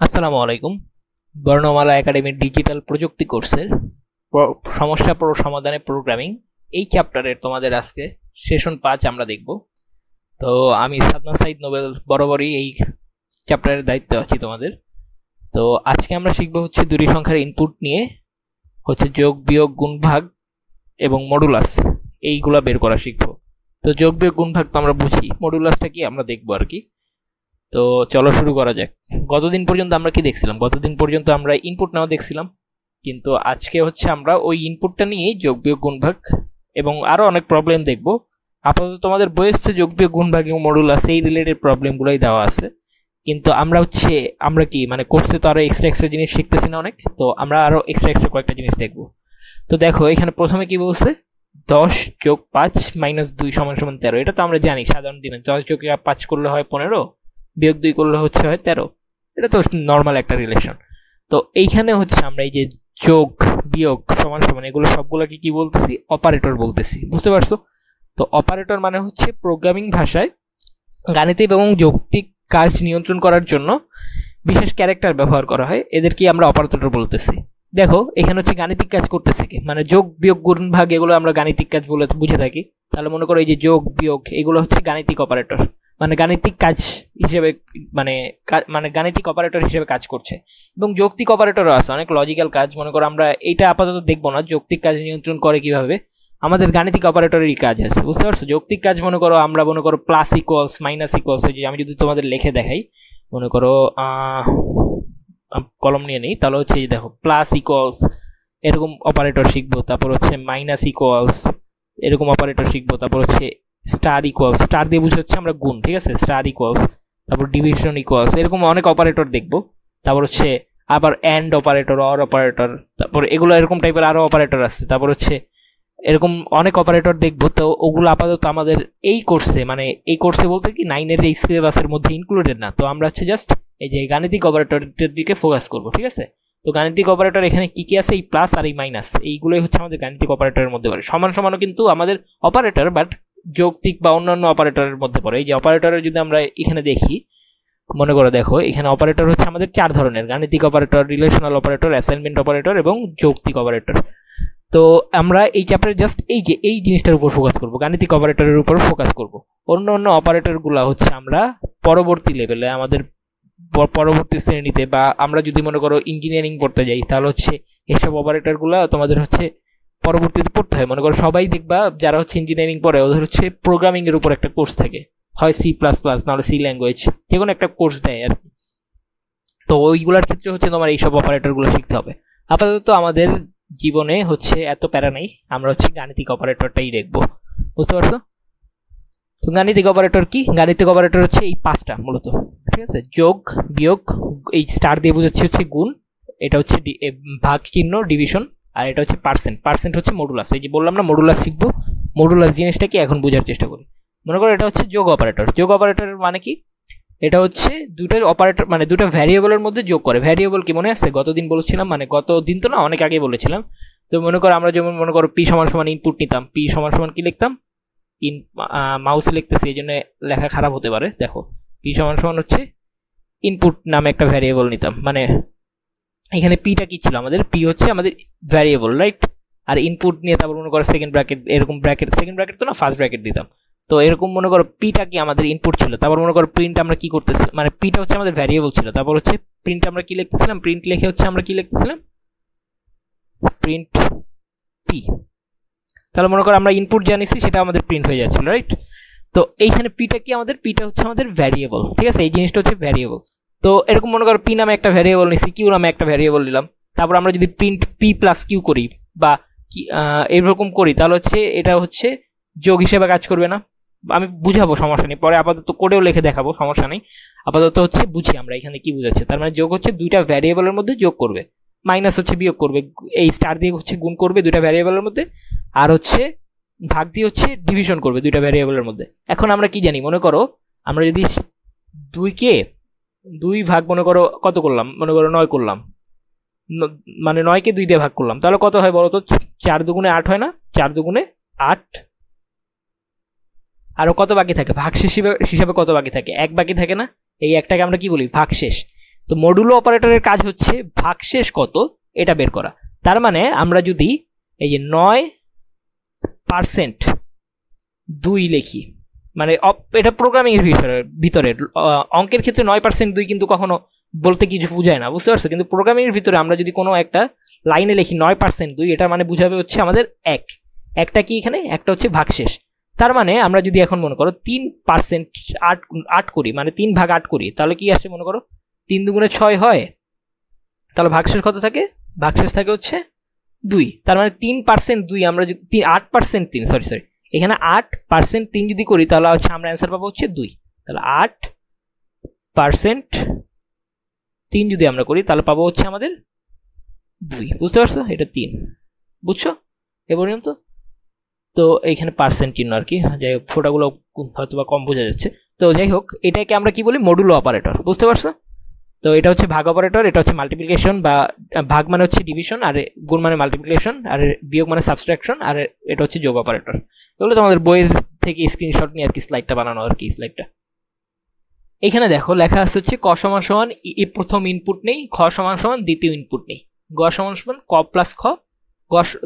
আসসালামু আলাইকুম। বর্ণমালা একাডেমির ডিজিটাল প্রযুক্তি কোর্সের সমস্যা সমাধানে প্রোগ্রামিং এই চ্যাপ্টারের তোমাদের আজকে সেশন 5 আমরা দেখব। তো আমি সাদমান সাইদ নোবেল বরাবরই এই চ্যাপ্টারের দায়িত্বে আছি তোমাদের। তো আজকে আমরা শিখব হচ্ছে দুটি সংখ্যার ইনপুট নিয়ে হচ্ছে যোগ বিয়োগ গুণ ভাগ এবং মডুলাস এইগুলা বের করা শিখব। তো যোগ বিয়োগ গুণ ভাগ তো আমরা বুঝি, মডুলাসটা কি আমরা দেখবো আর কি। তো চলো শুরু করা যাক। গতদিন পর্যন্ত আমরা কি দেখছিলাম? গতদিন পর্যন্ত আমরা ইনপুট নেওয়া দেখছিলাম, কিন্তু আজকে হচ্ছে আমরা ওই ইনপুটটা নিয়েই যোগ বিয়োগ গুণ ভাগ এবং আরো অনেক প্রবলেম দেখব। আপাতত তোমাদের বইতে যোগ বিয়োগ গুণ ভাগ এবং মডুলাস এই রিলেটেড প্রবলেমগুলোই দেওয়া আছে, কিন্তু আমরা কি মানে কোর্সে তো আরো এক্সট্রা জিনিস শিখতেছি না অনেক, তো আমরা আরো এক্সট্রা কয়েকটা জিনিস দেখব। তো দেখো এখানে প্রথমে কি বলছে, 10 যোগ 5 মাইনাস 2 সমান সমান 13। এটা তো আমরা জানি সাধারণ দিনে 10 যোগ 5 করলে হয় 15, বিয়োগ 2 করলে হচ্ছে হয় 13। এটা তো নর্মাল একটা রিলেশন। তো এইখানে হচ্ছে আমরা এই যে যোগ বিয়োগ সমান সমান এগুলো সবগুলোকে কি বলতেছি? অপারেটর বলতেছি, বুঝতে পারছো? তো অপারেটর মানে হচ্ছে প্রোগ্রামিং ভাষায় গাণিতিক এবং যৌক্তিক কাজ নিয়ন্ত্রণ করার জন্য বিশেষ ক্যারেক্টার ব্যবহার করা হয়, এদেরকে আমরা অপারেটর বলতেছি। দেখো এখানে হচ্ছে গাণিতিক কাজ করতেছে কি, মানে যোগ বিয়োগ গুণ ভাগ এগুলো আমরা গাণিতিক কাজ বলে বুঝে থাকি। তাহলে মনে করো এই যে যোগ বিয়োগ এগুলো হচ্ছে গাণিতিক অপারেটর, মানে গাণিতিক কাজ হিসেবে মানে গাণিতিক অপারেটর হিসেবে কাজ করছে। এবং যৌক্তিক অপারেটরও আছে, অনেক লজিক্যাল কাজ। মনে করো আমরা এইটা আপাতত দেখবো না, যৌক্তিক কাজ নিয়ন্ত্রণ করে কিভাবে, আমাদের গাণিতিক অপারেটরেরই কাজ আছে, বুঝতে পারছো? যৌক্তিক কাজ মনে করো আমরা মনে করো প্লাস ইকুয়ালস মাইনাস ইকুয়ালস, যে আমি যদি তোমাদের লিখে দেখাই, মনে করো কলম নিয়ে নেই, তাহলে হচ্ছে দেখো প্লাস ইকুয়ালস এরকম অপারেটর শিখবো, তারপর হচ্ছে মাইনাস ইকুয়ালস এরকম অপারেটর শিখবো, তারপর হচ্ছে স্টার ইকুয়ালস, স্টার দিয়ে বুঝে হচ্ছে আমরা গুণ, ঠিক আছে? স্টার ইকুয়ালস, তারপর ডিভিশন ইকুয়ালস, এরকম অনেক অপারেটর দেখবো। তারপর হচ্ছে আবার এন্ড অপারেটর, অর অপারেটর, তারপর এগুলো এরকম টাইপের আরো অপারেটর আছে। তারপর হচ্ছে এরকম অনেক অপারেটর দেখবো। তো ওগুলো আপাতত আমাদের এই কোর্সে, মানে এই কোর্সে বলতে কি 9 এর এই সিলেবাসের মধ্যে ইনক্লুডেড না। তো আমরা হচ্ছে জাস্ট এই যে গাণিতিক অপারেটরের দিকে ফোকাস করবো, ঠিক আছে? তো গাণিতিক অপারেটর এখানে কি কি আছে, এই প্লাস আর এই মাইনাস, এইগুলোই হচ্ছে আমাদের গাণিতিক অপারেটরের মধ্যে পড়ে। সমান সমানও কিন্তু আমাদের অপারেটর, বাট যৌক্তিক বা অন্যান্য অপারেটরের মধ্যে পড়ে। এই যে অপারেটরের যদি আমরা এখানে দেখি, মনে করে দেখো এখানে অপারেটর হচ্ছে আমাদের 4 ধরনের: গাণিতিক operator, relational operator, assignment operator এবং যৌক্তিক অপারেটর। তো আমরা এই চ্যাপ্টারে জাস্ট এই জিনিসটার উপর ফোকাস করব, গাণিতিক অপারেটরের উপর ফোকাস করব। অন্য অন্য অপারেটরগুলো হচ্ছে আমরা পরবর্তী লেভেলে, আমাদের পরবর্তী শ্রেণীতে, বা আমরা যদি মনে করো ইঞ্জিনিয়ারিং পড়তে যাই, তাহলে হচ্ছে এইসব অপারেটরগুলো তোমাদের হচ্ছে পরবর্তীতে পড়তে হয়। মনে করো সবাই দেখবা যারা হচ্ছে ইঞ্জিনিয়ারিং পড়ে ওদের হচ্ছে প্রোগ্রামিং এর উপর একটা কোর্স থাকে, হয় C++, নাহলে সি ল্যাঙ্গুয়েজ, যে কোনো একটা কোর্স দেয় আর কি। তো ওইগুলোর ক্ষেত্রে হচ্ছে তোমার এইসব অপারেটরগুলো শিখতে হবে। আপাতত আমাদের জীবনে হচ্ছে এত প্যারা নেই, আমরা হচ্ছে গাণিতিক অপারেটরটাই দেখবো, বুঝতে পারছো? তো গাণিতিক অপারেটর কি? গাণিতিক অপারেটর হচ্ছে এই 5টা মূলত, ঠিক আছে? যোগ বিয়োগ, এই স্টার দিয়ে বোঝাচ্ছি হচ্ছে গুণ, এটা হচ্ছে ভাগ চিহ্ন ডিভিশন, আর এটা হচ্ছে পার্সেন্ট। পার্সেন্ট হচ্ছে মডুলাস। এই যে বললাম না মডুলাস শিখবো, মডুলাস জিনিসটা কি এখন বোঝার চেষ্টা করি। মনে করো এটা হচ্ছে যোগ অপারেটর। যোগ অপারেটরের মানে কি? এটা হচ্ছে দুটোর অপারেটর, মানে দুটো ভ্যারিয়েবলের মধ্যে যোগ করে। ভ্যারিয়েবল কি মনে আছে? গতদিন বলেছিলাম, মানে গতদিন তো না, অনেক আগে বলেছিলাম। তো মনে করো আমরা যেমন মনে করো পি সমান সমান ইনপুট নিতাম, পি সমান সমান কি লিখতাম, মাউসে লিখতেছি এই জন্য লেখা খারাপ হতে পারে। দেখো পি সমান সমান হচ্ছে ইনপুট নামে একটা ভ্যারিয়েবল নিতাম, মানে এখানে পিটা কি ছিল আমাদের? পি হচ্ছে আমাদের ভ্যারিয়েবল, রাইট? আর ইনপুট নিয়ে তারপর মনে করো সেকেন্ড ব্র্যাকেট, এরকম ব্র্যাকেট, সেকেন্ড ব্র্যাকেট তো না, ফার্স্ট ব্র্যাকেট দিতাম। তো এরকম মনে করো পিটা কি আমাদের ইনপুট ছিল, তারপর মনে করো প্রিন্ট আমরা কি করতেছি, মানে পিটা হচ্ছে আমাদের ভ্যারিয়েবল ছিল, তারপর হচ্ছে প্রিন্ট আমরা কি লিখতেছিলাম, প্রিন্ট লিখে হচ্ছে আমরা কি লিখতেছিলাম, প্রিন্ট পি। তাহলে মনে করো আমরা ইনপুট জানিছি, সেটা আমাদের প্রিন্ট হয়ে যাচ্ছিল, রাইট? তো এইখানে পিটা কি আমাদের? পিটা হচ্ছে আমাদের ভ্যারিয়েবল, ঠিক আছে? এই জিনিসটা হচ্ছে ভ্যারিয়েবল। তো এরকম মনে করো পি নামে একটা ভ্যারিয়েবল নিছি, কিউ নামে একটা ভ্যারিয়েবল নিলাম, তারপর আমরা যদি প্রিন্ট পি প্লাস কিউ করি বা এরকম করি, তাহলে হচ্ছে এটা হচ্ছে যোগ হিসেবে কাজ করবে না? আমি বুঝাবো, সমস্যা নেই, পরে আপাতত কোডেও লিখে দেখাবো, সমস্যা নেই। আপাতত হচ্ছে বুঝি আমরা এখানে কি বুঝাচ্ছে। তার মানে যোগ হচ্ছে দুইটা ভ্যারিয়েবলের মধ্যে যোগ করবে, মাইনাস হচ্ছে বিয়োগ করবে, এই স্টার দিয়ে হচ্ছে গুণ করবে দুইটা ভ্যারিয়েবলের মধ্যে, আর হচ্ছে ভাগ দিয়ে হচ্ছে ডিভিশন করবে দুইটা ভ্যারিয়েবলের মধ্যে। এখন আমরা কি জানি? মনে করো আমরা যদি 2কে 2 ভাগ মনে করো কত করলাম, মনে করো 9 করলাম, মানে 9কে 2 দিয়ে ভাগ করলাম, তাহলে কত হয় বলো তো? 4 দুগুণে 8 হয় না? 4 দুগুণে 8, আরো কত বাকি থাকে? ভাগশেষ হিসাবে কত বাকি থাকে? 1 বাকি থাকে না? এই একটাকে আমরা কি বলি? ভাগশেষ। তো তো মডুলো অপারেটরের কাজ হচ্ছে ভাগশেষ কত এটা বের করা। তার মানে আমরা যদি এই যে 9% 2 লিখি, মানে এটা প্রোগ্রামিং এর ভিতরে অঙ্কের ক্ষেত্রে 9% 2 কিন্তু কখনো বলতে কিছু বোঝায় না, বুঝতে পারছো? কিন্তু প্রোগ্রামিং এর ভিতরে আমরা যদি কোনো একটা লাইনে লিখি 9% 2, এটা মানে বুঝাবে হচ্ছে আমাদের একটা কি এখানে একটা হচ্ছে ভাগশেষ। তার মানে আমরা যদি এখন মনে করো 3% 8 করি, মানে 3 ভাগ 8 করি, তাহলে কি আসে মনে করো 3 দুগুণে 6 হয়, তাহলে ভাগশেষ কত থাকে? ভাগশেষ থাকে হচ্ছে 2। তার মানে 3% 2 আমরা যদি 8% 3 সরি এখানে 8% 3 যদি করি তাহলে হচ্ছে আমরা অ্যান্সার পাবো হচ্ছে 2। তাহলে 8% 3 যদি আমরা করি তাহলে পাবো হচ্ছে আমাদের 2, বুঝতে পারছো? এটা 3, বুঝছো এ পর্যন্ত? তো এইখানে পার্সেন্ট চিহ্ন আর কি, যাই হোক ফোটাগুলো হয়তো বা কম বোঝা যাচ্ছে। তো যাই হোক এটাকে আমরা কি বলি? মডুলো অপারেটর, বুঝতে পারছো? তো এটা হচ্ছে ভাগ অপারেটর, এটা হচ্ছে মাল্টিপ্লিকেশন বা ভাগ মানে হচ্ছে ডিভিশন, আর গুণ মানে মাল্টিপ্লিকেশন, আর বিয়োগ মানে সাবট্রাকশন, আর এটা হচ্ছে যোগ অপারেটর। এগুলো তোমাদের বইয়ের থেকে স্ক্রিনশট নিয়ে আর কি স্লাইডটা বানানো আর কি। স্লাইডটা এখানে দেখো লেখা আছে হচ্ছে ক সমান সমান প্রথম ইনপুট নেই, খ সমান সমান দ্বিতীয় ইনপুট নেই, গ সমান সমান ক প্লাস খ,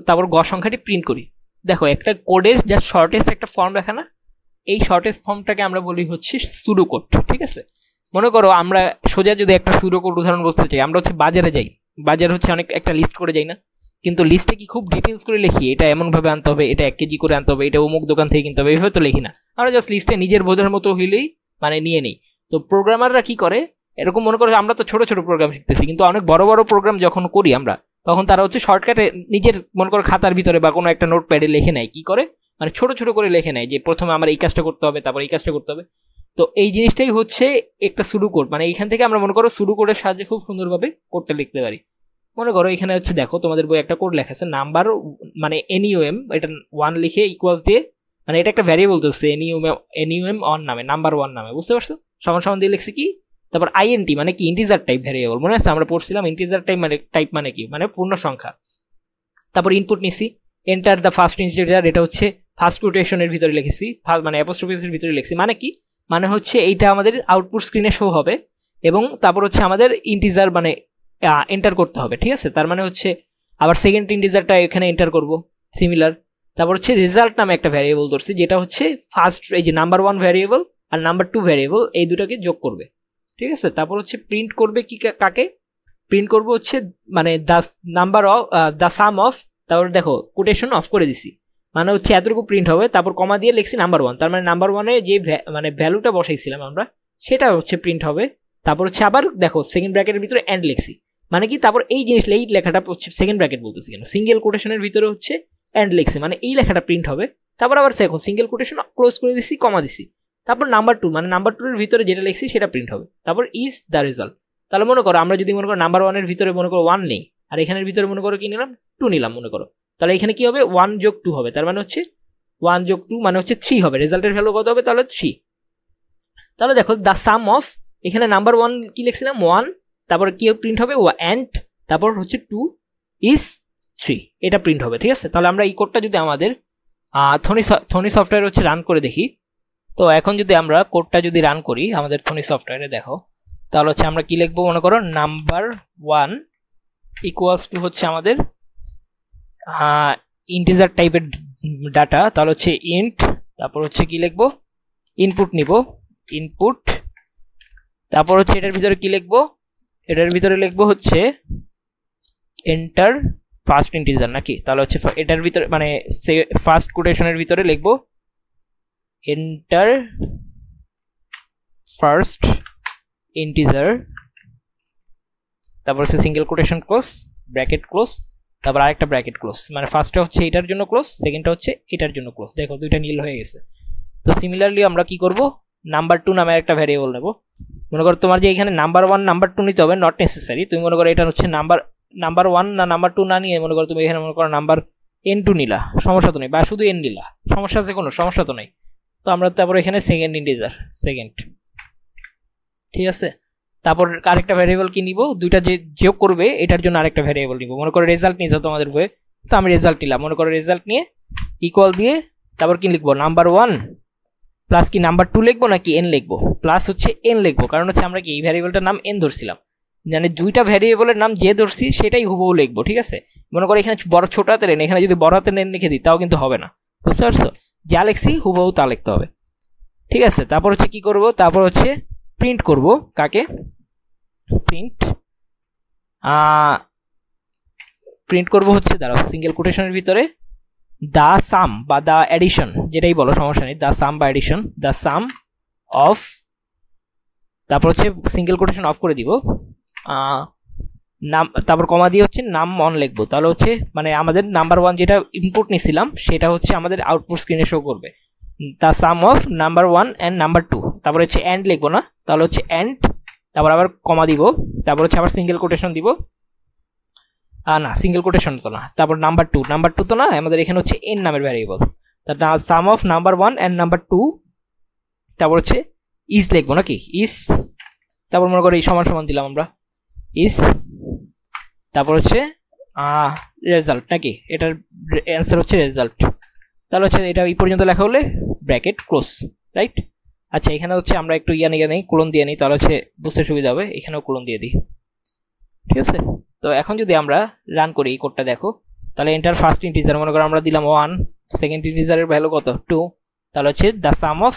তারপর গ সংখ্যাটি প্রিন্ট করি। দেখো একটা কোডের যা শর্টেস্ট একটা ফর্ম লেখা না, এই শর্টেস্ট ফর্মটাকে আমরা বলি হচ্ছে সুডো কোড, ঠিক আছে? মনে করো আমরা সোজা যদি একটা সুডো কোড উদাহরণ বলতে চাই, আমরা হচ্ছে বাজারে যাই, বাজার হচ্ছে অনেক একটা লিস্ট করে যাই না, কিন্তু লিস্টে কি খুব ডিটেলস করে লিখি এটা এমন ভাবে আনতে হবে, এটা 1 কেজি করে আনতে হবে, এটা অমুক দোকান থেকে কিনতে হবে, এইভাবে তো লিখি না। আমরা জাস্ট লিস্টে নিজের বোঝার মতো হইলেই মানে নিয়ে নিই। তো প্রোগ্রামাররা কি করে, এরকম মনে করো আমরা তো ছোট ছোট প্রোগ্রাম শিখতেছি, কিন্তু অনেক বড় বড় প্রোগ্রাম যখন করি আমরা, তখন তারা হচ্ছে শর্টকাটে নিজের মনে করো খাতার ভিতরে বা কোনো একটা নোটপ্যাডে লিখে নেয়। কি করে? মানে ছোট ছোট করে লিখে নেয় যে প্রথমে আমার এই কাজটা করতে হবে, তারপর এই কাজটা করতে হবে। তো এই জিনিসটাই হচ্ছে একটা সুডো কোড, মানে এইখান থেকে আমরা মনে করো সুডো কোডের সাহায্যে খুব সুন্দরভাবে কোডটা লিখতে পারি। মনে করো এখানে হচ্ছে দেখো তোমাদের বই একটা কোড লেখা আছে, নাম্বার মানে NUM, এটা 1 লিখে ইকুয়ালস দিয়ে, মানে এটা একটা ভ্যারিয়েবল বলতেছে NUM অন নামে, নাম্বার 1 নামে, বুঝতে পারছো? সমান সমান দিয়ে লিখছি কি, তারপর INT মানে কি, ইন্টিজার টাইপ ভ্যারিয়েবল, মনে আছে আমরা পড়ছিলাম ইন্টিজার টাইপ মানে কি, মানে পূর্ণ সংখ্যা। তারপর ইনপুট নিছি, এন্টার দ্য ফার্স্ট ইন্টিজার, এটা হচ্ছে ফার্স্ট কোটেশনের ভিতরে লিখেছি, মানে অ্যাপোস্ট্রোফিসের ভিতরে লিখছি, মানে কি, মানে হচ্ছে এইটা আমাদের আউটপুট স্ক্রিনে শো হবে, এবং তারপর হচ্ছে আমাদের ইন্টিজার মানে এন্টার করতে হবে, ঠিক আছে? তার মানে হচ্ছে আবার সেকেন্ড ইন্টিজারটা এখানে এন্টার করব, সিমিলার। তারপর হচ্ছে রেজাল্ট নামে একটা ভ্যারিয়েবল ধরছি, যেটা হচ্ছে ফার্স্ট এই যে নাম্বার 1 ভ্যারিয়েবল আর নাম্বার 2 ভ্যারিয়েবল, এই দুটাকে যোগ করবে, ঠিক আছে? তারপর হচ্ছে প্রিন্ট করবে কি, কাকে প্রিন্ট করবো হচ্ছে মানে the number of the some of, তারপর দেখো কোটেশন অফ করে দিছি, মানে হচ্ছে এতটুকু প্রিন্ট হবে, তারপর কমা দিয়ে লিখছি নাম্বার 1, তার মানে নাম্বার 1-এ যে মানে ভ্যালুটা বসাইছিলাম আমরা সেটা হচ্ছে প্রিন্ট হবে। তারপর হচ্ছে আবার দেখো সেকেন্ড ব্র্যাকেটের ভিতরে এন্ড লিখছি, মানে কি, তারপর এই জিনিস এই লেখাটা হচ্ছে সেকেন্ড ব্র্যাকেট বলতেছি কেন, সিঙ্গেল কোটেশনের ভিতরে হচ্ছে এন্ড লিখছি, মানে এই লেখাটা প্রিন্ট হবে। তারপর আবার দেখো সিঙ্গেল কোটেশন ক্লোজ করে দিছি, কমা দিছি, তারপর নাম্বার 2 মানে নাম্বার 2 এর ভিতরে যেটা লিখছি সেটা প্রিন্ট হবে, তারপর ইজ দ্য রেজাল্ট। তাহলে মনে করো আমরা যদি মনে করো নাম্বার 1 এর ভিতরে মনে করো 1 নেই, আর এখানের ভিতরে মনে করো কি নিলাম 2 নিলাম মনে করো, তাহলে এখানে কি হবে 1 যোগ 2 হবে, তার মানে হচ্ছে 1 যোগ 2 মানে হচ্ছে 3 হবে, রেজাল্টের ভ্যালু কত হবে তাহলে 3। তাহলে দেখো দ্য সাম অফ, এখানে নাম্বার 1 কি লিখছিলাম 1, তারপর কি প্রিন্ট হবে এন্ড, তারপর হচ্ছে 2 ইজ 3, এটা প্রিন্ট হবে, ঠিক আছে? তাহলে আমরা এই কোডটা যদি আমাদের থনি সফটওয়্যার হচ্ছে রান করে দেখি, তো এখন যদি আমরা কোডটা যদি রান করি আমাদের থনি সফটওয়্যারে, দেখো তাহলে হচ্ছে আমরা কি লিখবো, মনে করো নাম্বার 1 ইকুয়ালস টু হচ্ছে আমাদের ইন্টিজার টাইপের ডাটা, তাহলে হচ্ছে ইন্ট, তারপর হচ্ছে কি লিখবো, ইনপুট নিব, ইনপুট, তারপর হচ্ছে এটার ভিতরে কি লিখবো, এটার ভিতরে লিখবো হচ্ছে এন্টার ফার্স্ট ইন্টিজার নাকি, তাহলে হচ্ছে এটার ভিতরে মানে ফার্স্ট কোটেশনের ভিতরে লিখবো এন্টার ফার্স্ট ইন্টিজার, তারপর হচ্ছে single quotation close, bracket close, তারপর আরেকটা ব্র্যাকেট ক্লোজ, মানে ফার্স্টটা হচ্ছে এটার জন্য ক্লোজ, সেকেন্ডটা হচ্ছে এটার জন্য ক্লোজ। দেখো দুইটা নীল হয়ে গেছে। তো সিমিলারলি আমরা কি করব, নাম্বার 2 নামে একটা ভ্যারিয়েবল নেব। মনে করো তোমার যে এখানে নাম্বার 1 নাম্বার 2 নিতে হবে, নট নেসেসারি, তুমি মনে করো এটা হচ্ছে নাম্বার 1 না নাম্বার 2 না নিয়ে মনে করো তুমি এখানে মনে করো নাম্বার n2 নিলা, সমস্যা তো নেই, বা শুধু n নিলা, সমস্যা আছে কোনো, সমস্যা তো নেই। তো আমরা তারপর এখানে সেকেন্ড ইন্টিজার, সেকেন্ড, ঠিক আছে? তারপর আরেকটা ভ্যারিয়েবল কি নিব, দুইটা যে যোগ করবে এটার জন্য আরেকটা ভ্যারিয়েবল নিব, মনে করো রেজাল্ট নিয়েছে তোমাদের বইয়ে, তো আমি রেজাল্ট নিলাম, মনে করো রেজাল্ট নিয়ে ইকুয়াল দিয়ে তারপর কি লিখবো, নাম্বার 1 প্লাস কি নাম্বার 2 লিখবো নাকি n লিখবো, প্লাস হচ্ছে n লিখবো, কারণ হচ্ছে আমরা কি এই ভ্যারিয়েবলটার নাম n ধরছিলাম, মানে দুইটা ভ্যারিয়েবলের নাম যে ধরছি সেটাই হুবহু লিখবো, ঠিক আছে। মনে করো এখানে বড় ছোট হাতের এন, এখানে যদি বড় হাতের এন লিখে দিই তাও কিন্তু হবে না, বুঝতে পারছো। যা লিখছি হুবহু তা লিখতে হবে, ঠিক আছে। তারপর হচ্ছে কি করব, তারপর হচ্ছে প্রিন্ট করব, কাকে প্রিন্ট প্রিন্ট করব হচ্ছে দাঁড়াও সিঙ্গেল কোটেশনের ভিতরে দা সাম বা দা এডিশন, যেটাই বলো সমস্যা নেই, দা সাম বা এডিশন, দা সাম অফ, তারপর হচ্ছে সিঙ্গেল কোটেশন অফ করে দিব, নাম, তারপর কমা দিয়ে হচ্ছে নাম অন লিখবো, তাহলে হচ্ছে মানে আমাদের নাম্বার 1 যেটা ইনপুট নিছিলাম সেটা হচ্ছে আমাদের আউটপুট স্ক্রিনে শো করবে, দা সাম অফ নাম্বার 1 এন্ড নাম্বার 2, তারপর হচ্ছে এন্ড লিখবো না, তাহলে হচ্ছে এন্ড, তারপর আবার কমা দিব, তারপর হচ্ছে আবার সিঙ্গেল কোটেশন দিব, না সিঙ্গেল কোটেশন তো না, তারপর নাম্বার 2 তো না, আমাদের এখানে হচ্ছে এন নামের ভ্যারিয়েবল, তার সাম অফ নাম্বার 1 এন্ড নাম্বার 2, তারপর হচ্ছে ইজ লিখবো নাকি ইজ, তারপর মনে করো এই সমান সমান দিলাম আমরা ইজ, তারপর হচ্ছে রেজাল্ট নাকি, এটার অ্যান্সার হচ্ছে রেজাল্ট, তাহলে হচ্ছে এটা এই পর্যন্ত লেখা হলে ব্র্যাকেট ক্লোজ, রাইট। আচ্ছা এখানে হচ্ছে আমরা একটু নেই কোলন দিয়ে নিই, তাহলে হচ্ছে বুঝতে সুবিধা হবে, এখানেও কোলন দিয়ে দিই, ঠিক আছে। তো এখন যদি আমরা রান করি এই কোডটা দেখো, তাহলে এন্টার ফার্স্ট ইন্টিজার, মনে করো আমরা দিলাম 1, সেকেন্ড ইন্টিজারের ভ্যালু কত 2, তাহলে হচ্ছে the some of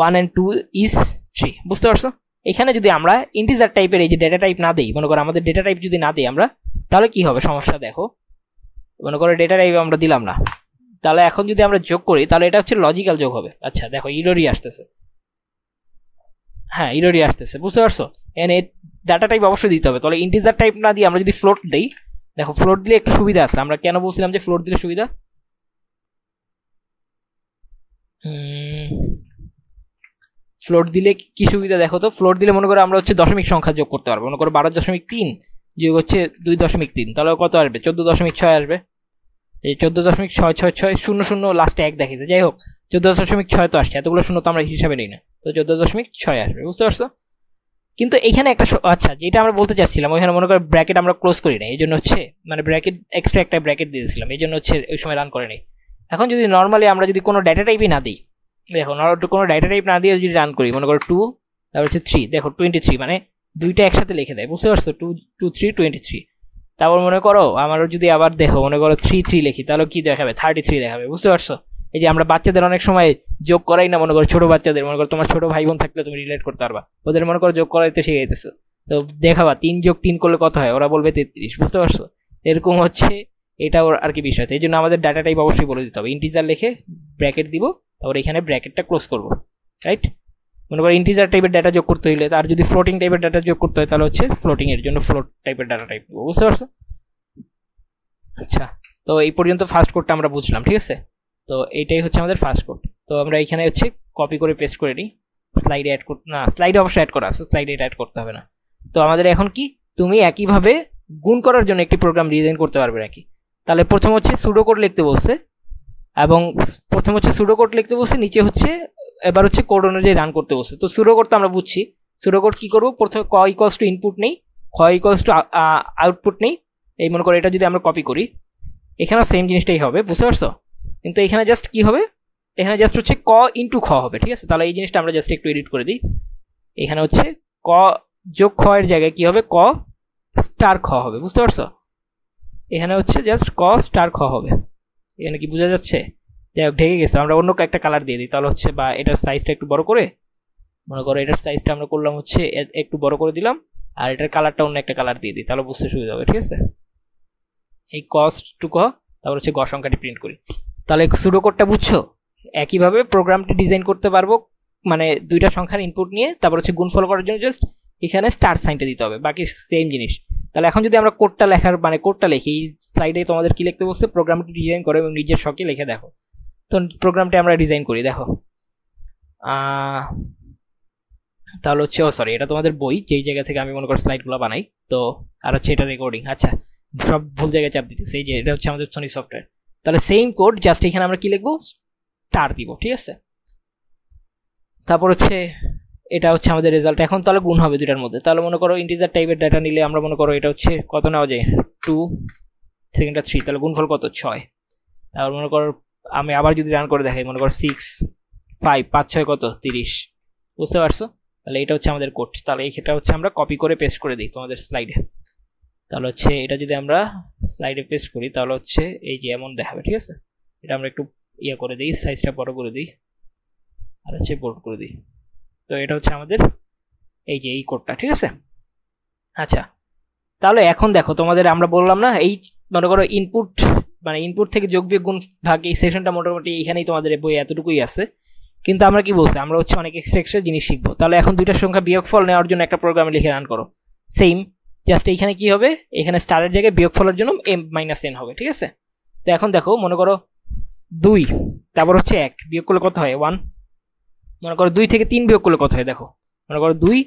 1 and 2 is 3, বুঝতে পারছো। এখানে যদি আমরা ইন্টিজার টাইপের এই যে ডেটা টাইপ না দেই, মনে করো আমাদের ডেটা টাইপ যদি না দিই আমরা, তাহলে কি হবে সমস্যা দেখো, মনে করো ডেটা টাইপ আমরা দিলাম না, তাহলে এখন যদি আমরা যোগ করি তাহলে এটা হচ্ছে লজিক্যাল যোগ হবে। আচ্ছা দেখো ইরোরি আসতেছে, হ্যাঁ ইরোরি আসতেছে, বুঝতে পারছো। এনে ডাটা টাইপ অবশ্যই দিতে হবে, তাহলে ইন্টিজার টাইপ না দিয়ে আমরা যদি ফ্লোট দেই, দেখো ফ্লোট দিলে একটু সুবিধা আছে, আমরা কেন বলছিলাম যে ফ্লোট দিলে সুবিধা, ফ্লোট দিলে কি সুবিধা দেখো তো, ফ্লোট দিলে মনে করো আমরা হচ্ছে দশমিক সংখ্যা যোগ করতে পারবো, মনে করো 12.3 যোগ হচ্ছে 2.3, তাহলে কত আসবে 14.6 আসবে, এই 14.66600 লাস্টে 1 দেখেছে, যাই হোক 14.6 তো আসছে, এতগুলো শূন্য তো আমরা হিসাবে নিই না, তো 14.6 আসবে, বুঝতে পারছো। কিন্তু এখানে একটা আচ্ছা যেটা আমরা বলতে চাচ্ছিলাম, ওইখানে মনে করো ব্র্যাকেট আমরা ক্লোজ করি না, এই জন্য হচ্ছে মানে ব্র্যাকেট এক্সট্রা একটা ব্র্যাকেট দিয়েছিলাম, এই জন্য হচ্ছে ওই সময় রান করে নেই। এখন যদি নর্মালি আমরা যদি কোনো ডাটা টাইপই না দিই, দেখো কোনো ডাটা টাইপ না দিয়ে যদি রান করি, মনে করো 2 তারপর হচ্ছে 3, দেখো 23 মানে দুইটা একসাথে লিখে দেয়, বুঝতে পারছো, 2 2 3 23। তারপর মনে করো আমারও যদি আবার দেখো মনে করো 3 3 লিখি, তাহলে কি দেখাবে 33 দেখাবে, বুঝতে পারছো। এই যে আমরা বাচ্চাদের অনেক সময় যোগ করাই না, মনে করো ছোট বাচ্চাদের, মনে করো তোমার ছোট ভাই বোন থাকলে তুমি রিলেট করতে পারবা, ওদের মনে করো যোগ করাইতে শিখাইতেছো, তো দেখাবা 3 যোগ 3 করলে কত হয়, ওরা বলবে 33, বুঝতে পারছো। এরকম হচ্ছে এটাও আর কি বিষয়, এই জন্য আমাদের ডাটা টাইপ অবশ্যই বলে দিতে হবে, ইন্টিজার লিখে ব্র্যাকেট দিব, তারপর এখানে ব্র্যাকেটটা ক্লোজ করবো, রাইট। মনে করো ইন্টিজার টাইপের ডাটা যোগ করতে হলে, আর যদি ফ্লোটিং টাইপের ডাটা যোগ করতে হয় তাহলে হচ্ছে ফ্লোটিং এর জন্য ফ্লোট টাইপের ডাটা টাইপ, বুঝতে পারছো। আচ্ছা তো এই পর্যন্ত ফার্স্ট কোডটা আমরা বুঝলাম, ঠিক আছে। তো এইটাই হচ্ছে আমাদের ফার্স্ট কোড, তো আমরা এখানে হচ্ছে কপি করে পেস্ট করে নিই, স্লাইডে অ্যাড করতে না, স্লাইডে অবশ্যই অ্যাড করা আছে, স্লাইডে এটা অ্যাড করতে হবে না। তো আমাদের এখন কি, তুমি একইভাবে গুণ করার জন্য একটি প্রোগ্রাম ডিজাইন করতে পারবে নাকি। তাহলে প্রথম হচ্ছে সুডো কোড লিখতে বলছে, এবং প্রথম হচ্ছে সুডো কোড লিখতে বলছে, নিচে হচ্ছে এবার হচ্ছে কোড অনুযায়ী রান করতে বলছে। তো সুডো কোড তো আমরা বুঝছি, সুডো কোড কি করবো, প্রথমে ক ইকুয়ালস টু ইনপুট নেই, খ ইকুয়ালস টু আউটপুট নেই, এই মনে করো এটা যদি আমরা কপি করি, এখানেও সেম জিনিসটাই হবে, বুঝতে পারছো। কিন্তু এখানে জাস্ট কি হবে, এখানে জাস্ট হচ্ছে ক ইন্টু খ হবে, ঠিক আছে। তাহলে এই জিনিসটা আমরা জাস্ট একটু এডিট করে দিই, এখানে হচ্ছে ক যোগ খ এর জায়গায় কি হবে, ক স্টার খ হবে, বুঝতে পারছো। এখানে হচ্ছে জাস্ট ক স্টার খ হবে, এখানে কি বোঝা যাচ্ছে, যাই হোক ঢেকে গেছে, আমরা অন্য একটা কালার দিয়ে দিই তাহলে হচ্ছে, বা এটার সাইজটা একটু বড় করে, মনে করো এটার সাইজটা আমরা করলাম হচ্ছে একটু বড় করে দিলাম, আর এটার কালারটা অন্য একটা কালার দিয়ে দিই, তাহলে বুঝতে সুবিধা হবে, ঠিক আছে। এই কস্ট টু ক, তারপর হচ্ছে গ সংখ্যাটি প্রিন্ট করি, তাহলে সুডো কোডটা বুঝছো। একইভাবে প্রোগ্রামটি ডিজাইন করতে পারবো, মানে দুইটা সংখ্যার ইনপুট নিয়ে তারপর হচ্ছে গুণফল করার জন্য জাস্ট এখানে স্টার সাইনটা দিতে হবে, বাকি সেম জিনিস। তাহলে এখন যদি আমরা কোডটা লেখার মানে কোডটা লিখি, এই স্লাইডে তোমাদের কি লিখতে বলছে, প্রোগ্রামটি ডিজাইন করো এবং নিজের শখে লিখে দেখো। তো প্রোগ্রামটি আমরা ডিজাইন করি, দেখো তাহলে হচ্ছে সরি এটা তোমাদের বই, যেই জায়গা থেকে আমি মনে করি স্লাইডগুলো বানাই, তো আর হচ্ছে এটা রেকর্ডিং, আচ্ছা সব ভুল জায়গায় চাপ দিতেছে, এই যে এটা হচ্ছে আমাদের সোনি সফটওয়্যার। তাহলে সেম কোড জাস্ট এখানে আমরা কি লিখবো, স্টার দিব, ঠিক আছে। তারপর হচ্ছে এটা হচ্ছে আমাদের রেজাল্ট। এখন তাহলে গুণ হবে দুটার মধ্যে, তাহলে মনে করো ইন্টিজার টাইপের ডাটা নিলে আমরা মনে করো এটা হচ্ছে কত নেওয়া যায়, 2 সেকেন্ডটা 3, তাহলে গুণফল কত 6। তারপর মনে করো আমি আবার যদি রান করে দেখাই, মনে করো 6 5 5 6 কত 30, বুঝতে পারছো। তাহলে এটা হচ্ছে আমাদের কোড। তাহলে এটা হচ্ছে আমরা কপি করে পেস্ট করে দিই তোমাদের স্লাইডে। তাহলে হচ্ছে এটা যদি আমরা স্লাইডে পেস্ট করি তাহলে হচ্ছে এই যে এমন দেখাবে, ঠিক আছে। এটা আমরা একটু ইয়ে করে দিই, সাইজটা বড় করে দিই আর হচ্ছে বোল্ড করে দিই। তো এটা হচ্ছে আমাদের এই যে এই কোডটা, ঠিক আছে। আচ্ছা, তাহলে এখন দেখো তোমাদের আমরা বললাম না, এই মনে করো ইনপুট মানে ইনপুট থেকে যোগ বিয়োগ গুণ ভাগ, এই সেশনটা মোটামুটি এখানেই তোমাদের বই এতটুকুই আছে। কিন্তু আমরা কি বলছি, আমরা হচ্ছে অনেক এক্সট্রা জিনিস শিখবো। তাহলে এখন দুইটা সংখ্যা বিয়োগফল নেওয়ার জন্য একটা প্রোগ্রামে লিখে রান করো। সেম, জাস্ট এইখানে কি হবে, এখানে স্টারের জায়গায় বিয়োগফলের জন্য m-n হবে, ঠিক আছে। তো এখন দেখো মনে করো 2 তারপর হচ্ছে 1 বিয়োগ করলে কত হয় 1। মনে করো 2 থেকে 3 বিয়োগ করলে কত হয়, দেখো মনে করো 2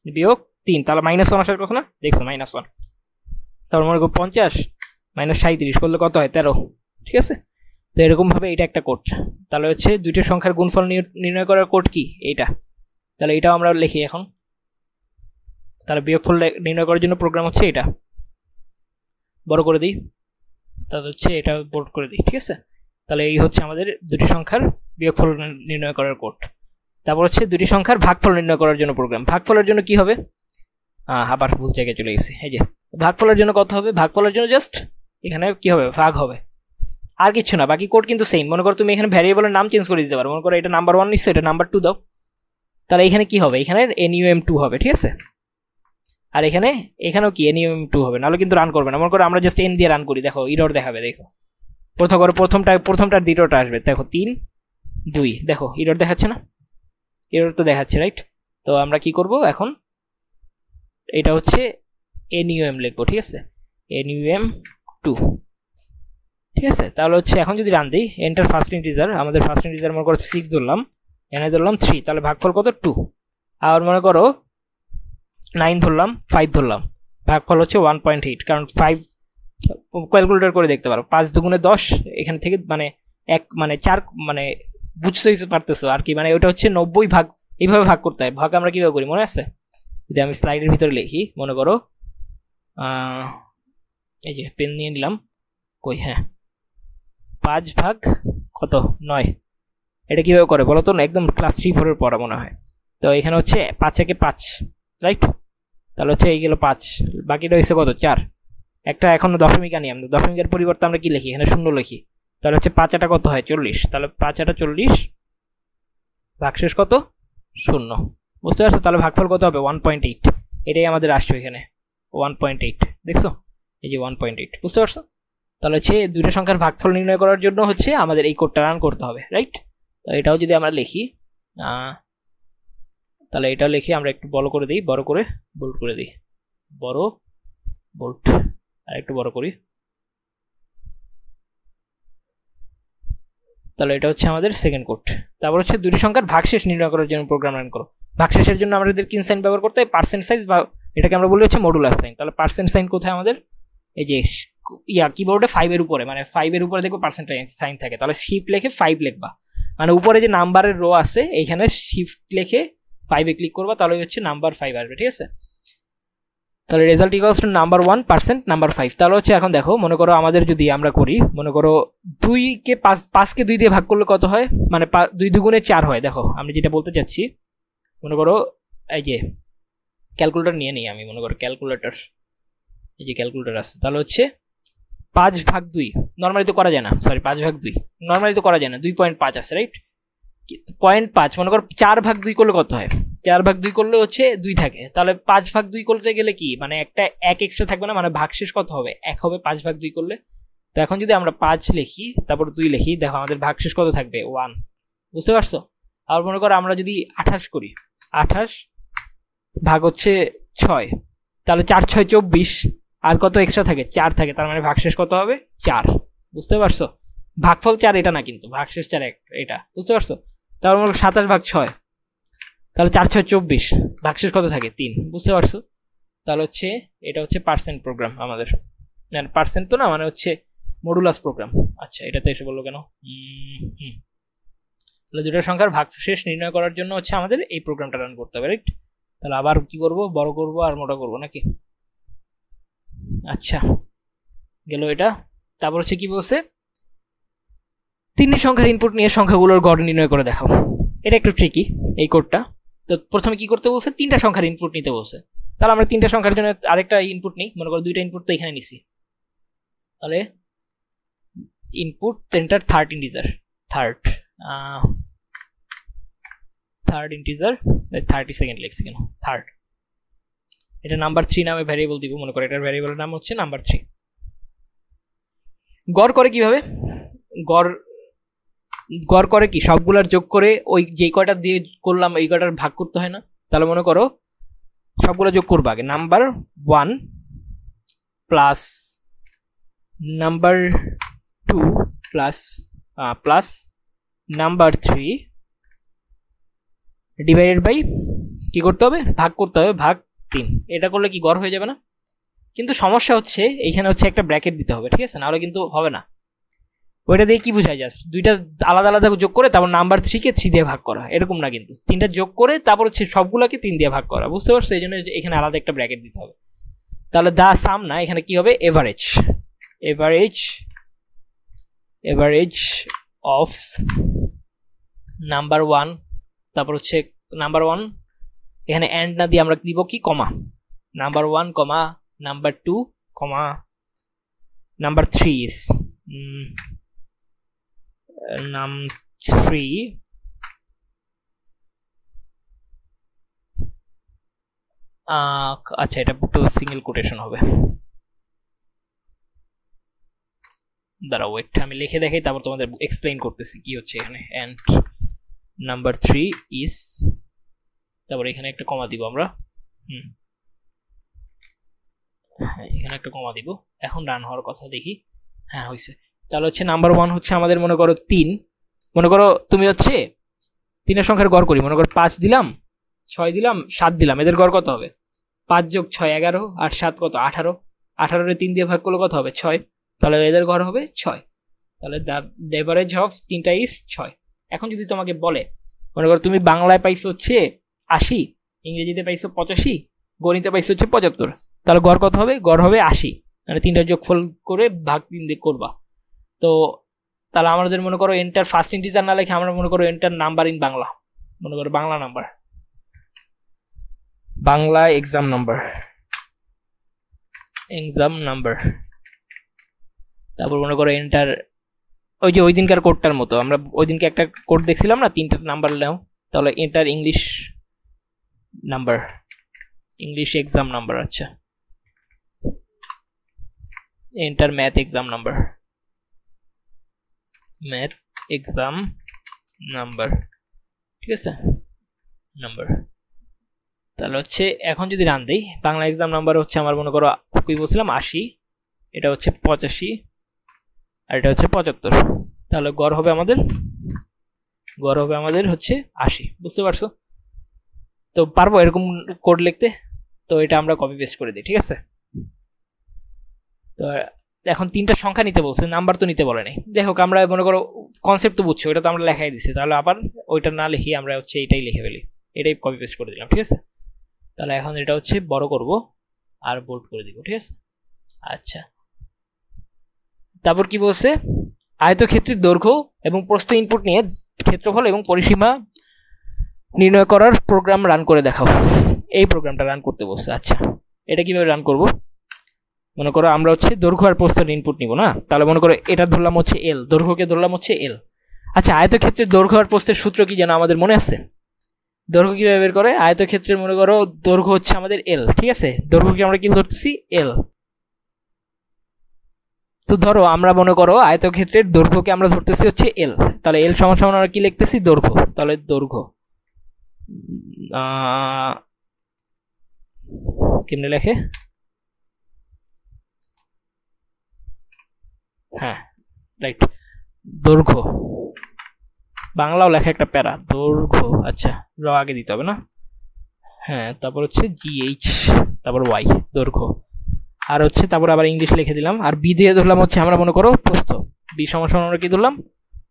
বিয়োগ 3, তাহলে -1 আসার কথা না, দেখছো -1। তারপর মনে করো 50 -37 করলে কত হয় 13, ঠিক আছে। তো এরকম ভাবে এটা একটা কোড। তাহলে হচ্ছে দুইটা সংখ্যার গুণফল নির্ণয় করার কোড কি এইটা। তাহলে এটাও আমরা লিখি এখন। তাহলে বিয়োগফল নির্ণয় করার জন্য প্রোগ্রাম হচ্ছে এটা, বড় করে দিই। তাহলে হচ্ছে এটা বোল্ড করে দিই, ঠিক আছে। তাহলে এই হচ্ছে আমাদের দুটি সংখ্যার বিয়োগফল নির্ণয় করার কোড। তারপর হচ্ছে দুটি সংখ্যার ভাগফল নির্ণয় করার জন্য প্রোগ্রাম। ভাগফলের জন্য কি হবে, আবার ভুল জায়গায় চলে গেছি। এই যে ভাগফলের জন্য কত হবে, ভাগফলের জন্য জাস্ট এখানে কি হবে, ভাগ হবে, আর কিছু না। বাকি কোড কিন্তু সেম। মনে করো তুমি এখানে ভ্যারিয়েবলের নাম চেঞ্জ করে দিতে পারো। মনে করো এটা নাম্বার 1 নিচ্ছে, এটা নাম্বার 2 দাও। তাহলে এখানে কি হবে, এখানে NUM2 হবে, ঠিক আছে। আর এখানেও কি NUM2 হবে, নাহলে কিন্তু রান করবে না। মনে করো আমরা জাস্ট n দিয়ে রান করি, দেখো এরর দেখাবে। দেখো প্রথমটার দ্বিতীয়টা আসবে, দেখো 3 2, দেখো এরর দেখাচ্ছে না, এরর তো দেখাচ্ছে, রাইট। তো আমরা কি করব এখন, এটা হচ্ছে NUM লিখবো, ঠিক আছে, NUM2, ঠিক আছে। তাহলে হচ্ছে এখন যদি রান দিই, এন্টার ফার্স্ট ইন্টিজার, আমাদের ফার্স্ট ইন্টিজার মনে করো 6 ধরলাম, এখানে ধরলাম 3, তাহলে ভাগফল কত 2। আর মনে করো 9 ধরলাম, 5 ধরলাম, ভাগফল হচ্ছে 1.8, কারণ 5 ক্যালকুলেটর করে দেখতে পারো, 5 দুগুণে 10, এখান থেকে মানে 4 বুঝতেই পারতেছো আর কি, ওটা হচ্ছে 90 ভাগ, এইভাবে ভাগ করতে হয়। ভাগ আমরা কিভাবে করি মনে আছে, যদি আমি স্লাইডের ভিতরে লিখি, মনে করো এই যে পেন নিয়ে নিলাম, কই, হ্যাঁ 5 ভাগ কত 9, এটা কিভাবে করে বলো তো, একদম ক্লাস 3-4 এর পড়া মনে হয়। তো এখানে হচ্ছে 5 একে 5, রাইট। তাহলে হচ্ছে এই গেল 5, বাকিটা হচ্ছে কত 4, একটা এখনো দশমিক আনি আমরা, দশমিকের পরিবর্তে আমরা কি লিখি, এখানে 0 লিখি। তাহলে হচ্ছে 5 আটা কত হয় 40, তাহলে 5 আটা 40, ভাগশেষ কত 0, বুঝতে পারছো। তাহলে ভাগফল কত হবে 1.8, এটাই আমাদের আসছে এখানে 1.8, দেখছো এই যে 1.8, বুঝতে পারছো। তাহলে হচ্ছে দুইটা সংখ্যার ভাগফল নির্ণয় করার জন্য হচ্ছে আমাদের এই কোডটা রান করতে হবে, রাইট। তো এটাও যদি আমরা লিখি, তাহলে এটাও লিখি আমরা, একটু বড় করে দিই, বড় করে বোল্ড করে দিই, বড় বোল্ড, আর একটু বড় করি। তাহলে এটা হচ্ছে আমাদের সেকেন্ড কোড। তারপর হচ্ছে দুটি সংখ্যার ভাগশেষ নির্ণয় করার জন্য প্রোগ্রাম রান করো। ভাগশেষের জন্য আমাদের কি সাইন ব্যবহার করতে হয়, পার্সেন্ট সাইজ, বা এটাকে আমরা বলি হচ্ছে মডুলাস সাইন। তাহলে পার্সেন্ট সাইন কোথায় আমাদের, এই যে কিবোর্ডে 5 এর উপরে, 5 এর উপরে দেখবো পার্সেন্ট সাইন থাকে। তাহলে শিফট লিখে 5 লিখবা, উপরে যে নাম্বারের রো আছে এইখানে শিফট লিখে 5 এ ক্লিক করবা, তাহলে হচ্ছে নাম্বার 5 আসবে, ঠিক আছে। তাহলে result equals to number 1% number 5। তাহলে হচ্ছে এখন দেখো, মনে করো আমাদের যদি আমরা করি, মনে করো 5 কে 2 দিয়ে ভাগ করলে কত হয়, 2 দুগুণে 4 হয়। দেখো আমি যেটা বলতে চাচ্ছি, মনে করো এই যে ক্যালকুলেটর নিয়ে নিই আমি, মনে করো ক্যালকুলেটর, এই যে ক্যালকুলেটর আছে। তাহলে হচ্ছে 5 ভাগ 2 নর্মালি তো করা যায় না, সরি 5 ভাগ 2 নর্মালি তো করা যায় না, 2.5 আছে, রাইট। 0.5 মনে করো 4 ভাগ 2 করলে কত হয়, 4 ভাগ 2 করলে হচ্ছে 2 থাকে। তাহলে 5 ভাগ 2 করতে গেলে কি, একটা 1 এক্সট্রা থাকবে না, ভাগশেষ কত হবে 1 হবে 5 ভাগ 2 করলে। তো এখন যদি আমরা 5 লিখি তারপর 2 লিখি, দেখো আমাদের ভাগশেষ কত থাকবে 1, বুঝতে পারছো। আর মনে করো আমরা যদি 28 করি, 28 ভাগ হচ্ছে 6, তাহলে 4 6 24, আর কত এক্সট্রা থাকে 4 থাকে, তার ভাগশেষ কত হবে 4, বুঝতে পারছো। ভাগফল 4 এটা না কিন্তু, ভাগশেষ 4 এটা, বুঝতে পারছো। তাহলে মনে করো 27 ভাগ 6, তাহলে 4 6 24, ভাগশেষ কত থাকে 3, বুঝতে পারছো। তাহলে হচ্ছে এটা হচ্ছে পার্সেন্ট প্রোগ্রাম আমাদের, পার্সেন্ট তো না, হচ্ছে মডুলাস প্রোগ্রাম। আচ্ছা এটাতে এসে বললো কেন, তাহলে দুটো সংখ্যার ভাগশেষ নির্ণয় করার জন্য হচ্ছে আমাদের এই প্রোগ্রামটা রান করতে হবে, রাইট। তাহলে আবার কি করব, বড় করব আর মোটা করব নাকি, আচ্ছা গেল এটা। তারপর হচ্ছে কি বলছে, তিনটি সংখ্যার ইনপুট নিয়ে সংখ্যাগুলোর গড় নির্ণয় করে দেখাও। এটা একটু ট্রিকি এই কোডটা। তো প্রথমে কি করতে বলছে, তিনটা সংখ্যার ইনপুট নিতে বলছে। তাহলে আমরা তিনটা সংখ্যার জন্য আরেকটা ইনপুট নিই, মনে করো দুইটা ইনপুট তো এখানে নিছি, তাহলে input enter third integer, third integer 30 second লিখছি কেন, থার্ড, এটা নাম্বার 3 নামে ভ্যারিয়েবল দিব, মনে করো এটার ভ্যারিয়েবলের নাম হচ্ছে নাম্বার 3। গড় করে কিভাবে, গড় করে কি সবগুলার যোগ করে ওই যে কয়টা দিয়ে করলাম এই কয়টার ভাগ করতে হয় না। তাহলে মনে করো সবগুলো যোগ করবো আগে, number 1 plus number 2 plus number 3 divided by কি করতে হবে, ভাগ করতে হবে, ভাগ 3। এটা করলে কি গড় হয়ে যাবে না? কিন্তু সমস্যা হচ্ছে এইখানে হচ্ছে একটা ব্র্যাকেট দিতে হবে, ঠিক আছে, নাহলে কিন্তু হবে না। ওইটা দিয়ে কি বোঝায়, জাস্ট দুইটা আলাদা আলাদা যোগ করে তারপর নাম্বার 3 কে 3 দিয়ে ভাগ করা, এরকম না, কিন্তু তিনটা যোগ করে তারপর হচ্ছে সবগুলোকে 3 দিয়ে ভাগ করা, বুঝতে পারছো? এই জন্য এখানে আলাদা একটা ব্র্যাকেট দিতে হবে। তাহলে দা সাম না, এখানে কি হবে, এভারেজ অফ নাম্বার 1, তারপর হচ্ছে নাম্বার 1 এখানে এন্ড না দিয়ে আমরা দিব কি, comma, number 1 comma number 2 comma number 3 is num3 আচ্ছা এটা তো সিঙ্গেল কোটেশন হবে, দাঁড়াও ওয়েট আমি লিখে দেখাই তারপর তোমাদের এক্সপ্লেইন করতেছি কি হচ্ছে এখানে। এন্ড নাম্বার 3 ইজ, তারপর এখানে একটা কমা দিব আমরা, হ্যাঁ এখানে একটা কমা দিব। এখন রান হওয়ার কথা দেখি, হ্যাঁ হয়েছে। তাহলে হচ্ছে নাম্বার 1 হচ্ছে আমাদের মনে করো 3, মনে করো তুমি হচ্ছে 3 সংখ্যার গড় করি, মনে করো 5 দিলাম, 6 দিলাম, 7 দিলাম, এদের গড় কত হবে, 5 যোগ 6 11 আর 7 কত 18, 18 রে 3 দিয়ে ভাগ করলে কত হবে 6, তাহলে এদের গড় হবে 6। তাহলে দ্য এভারেজ অফ তিনটা ইজ 6। এখন যদি তোমাকে বলে মনে করো তুমি বাংলায় পাইছো হচ্ছে 80, ইংরেজিতে পাইছো 85, গণিতে পাইছো হচ্ছে 75, তাহলে গড় কত হবে, গড় হবে 80, মানে তিনটা যোগফল করে ভাগ 3 দিয়ে করবা। তো তাহলে আমাদের মনে করো এন্টার ফার্স্ট ইন্টিজার না লিখে আমরা মনে করো এন্টার নাম্বার ইন বাংলা, মনে করো Bangla number, Bangla exam number, তারপর মনে করো এন্টার ওই যে ওই দিনকার কোডটার মতো, আমরা ওই দিনকে একটা কোড দেখছিলাম না, 3টা নাম্বার নাও, তাহলে enter English number, English exam number, আচ্ছা এন্টার ম্যাথ এক্সাম নাম্বার, ঠিক আছে নাম্বার। তাহলে হচ্ছে এখন যদি রান দেই, বাংলা এক্সাম নাম্বার হচ্ছে আমার মনে করো কি বলছিলাম 80, এটা হচ্ছে 85 আর এটা হচ্ছে 75, তাহলে গড় হবে আমাদের হচ্ছে 80, বুঝতে পারছো? তো পারবো এরকম কোড লিখতে, তো এটা আমরা কপি পেস্ট করে দিই, ঠিক আছে। তো এখন 3টা সংখ্যা নিতে বলছে, নাম্বার তো নিতে বলে নাই, যাই হোক আমরা মনে করো কনসেপ্ট তো বুঝছো, ওটা তো আমরা লেখাই দিচ্ছি, তাহলে আবার ওইটা না লিখি আমরা হচ্ছে এইটাই লিখে ফেলি, এটাই কপি পেস্ট করে দিলাম, ঠিক আছে। তাহলে এখন এটা হচ্ছে বড় করব আর বোল্ড করে দিব, ঠিক আছে। আচ্ছা তারপর কি বলছে, আয়তক্ষেত্রের দৈর্ঘ্য এবং প্রস্থ ইনপুট নিয়ে ক্ষেত্রফল এবং পরিসীমা নির্ণয় করার প্রোগ্রাম রান করে দেখাও, এই প্রোগ্রামটা রান করতে বলছে। আচ্ছা এটা কিভাবে রান করব, মনে করো আমরা হচ্ছে দৈর্ঘ্য আর প্রস্থের ইনপুট নিব না, তাহলে মনে করো এটা ধরলাম হচ্ছে এল, দৈর্ঘ্যকে ধরলাম হচ্ছে এল। আচ্ছা আয়তক্ষেত্রের দৈর্ঘ্য আর প্রস্থের সূত্র কি যেন আমাদের মনে আছে, দৈর্ঘ্য কিভাবে বের করে, আয়তক্ষেত্রের মনে করো দৈর্ঘ্য হচ্ছে আমাদের এল, ঠিক আছে, দৈর্ঘ্যকে আমরা কি ধরতেছি এল। তো ধরো আমরা মনে করো আয়তক্ষেত্রের দৈর্ঘ্যকে আমরা ধরতেছি হচ্ছে এল, তাহলে এল সমান সমান আমরা কি লিখতেছি, দৈর্ঘ্য, তাহলে দৈর্ঘ্য কেমনে লেখে, হ্যাঁ রাইট, দৈর্ঘ্য, বাংলাও লেখা একটা প্যারা, দৈর্ঘ্য, আচ্ছা র আগে দিতে হবে না, হ্যাঁ তারপর হচ্ছে জিএইচ তারপর ওয়াই, দৈর্ঘ্য, আর হচ্ছে তারপর আবার ইংলিশ লিখে দিলাম, আর বি দিয়ে ধরলাম হচ্ছে আমরা মনে করো প্রস্থ, বি সমান সমান আমরা কি ধরলাম,